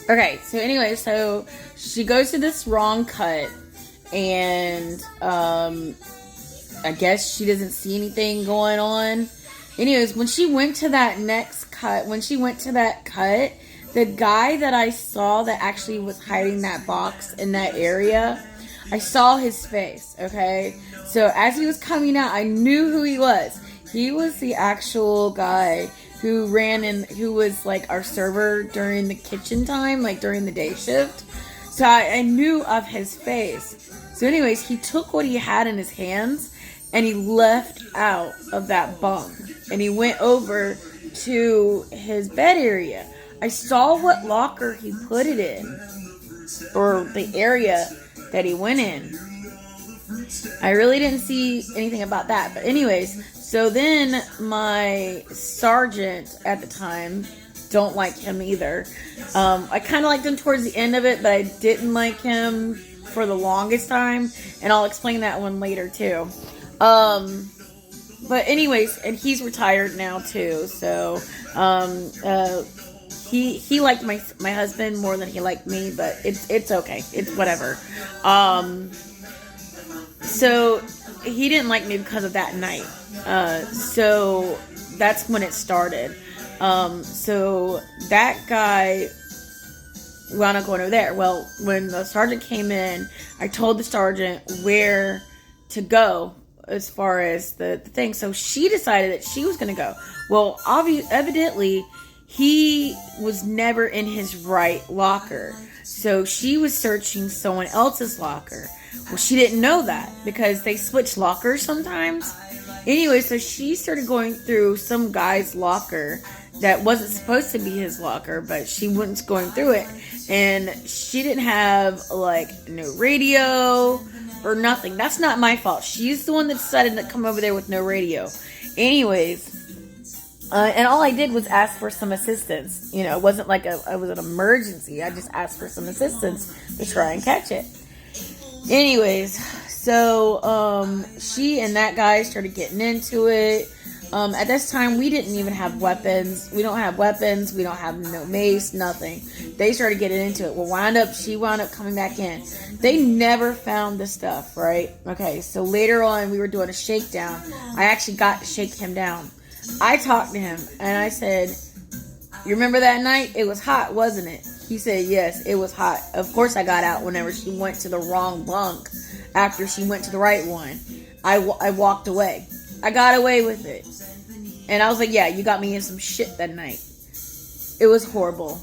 Okay, so anyway, so she goes to this wrong cut, and I guess she doesn't see anything going on. Anyways, when she went to that next cut, the guy that I saw that actually was hiding that box in that area, I saw his face, okay? So as he was coming out, I knew who he was. He was the actual guy who who was like our server during the kitchen time, like during the day shift. So I knew of his face. So anyways, he took what he had in his hands and he left out of that bunk. And he went over to his bed area. I saw what locker he put it in, or the area that he went in. I really didn't see anything about that. But anyways, so then my sergeant at the time, don't like him either. I kind of liked him towards the end of it, but I didn't like him for the longest time. And I'll explain that one later too. But anyways, and he's retired now too. So he liked my husband more than he liked me, but it's okay. It's whatever. So he didn't like me because of that night. So that's when it started. So that guy wound up going over there. Well, when the sergeant came in, I told the sergeant where to go as far as the thing. So she decided that she was going to go. Well, evidently, he was never in his right locker. So she was searching someone else's locker. Well, she didn't know that because they switch lockers sometimes. Anyway, so she started going through some guy's locker that wasn't supposed to be his locker, but she wasn't going through it. And she didn't have, like, no radio or nothing. That's not my fault. She's the one that decided to come over there with no radio. Anyways, and all I did was ask for some assistance. You know, it wasn't like it was an emergency. I just asked for some assistance to try and catch it. Anyways, so she and that guy started getting into it. At this time, we didn't even have weapons. We don't have weapons. We don't have no mace, nothing. They started getting into it. Well, she wound up coming back in. They never found the stuff, right? Okay, so later on, we were doing a shakedown. I actually got to shake him down. I talked to him, and I said, "You remember that night? It was hot, wasn't it?" He said, "Yes, it was hot." Of course, I got out whenever she went to the wrong bunk. After she went to the right one, I walked away. I got away with it. And I was like, yeah, you got me in some shit that night. It was horrible.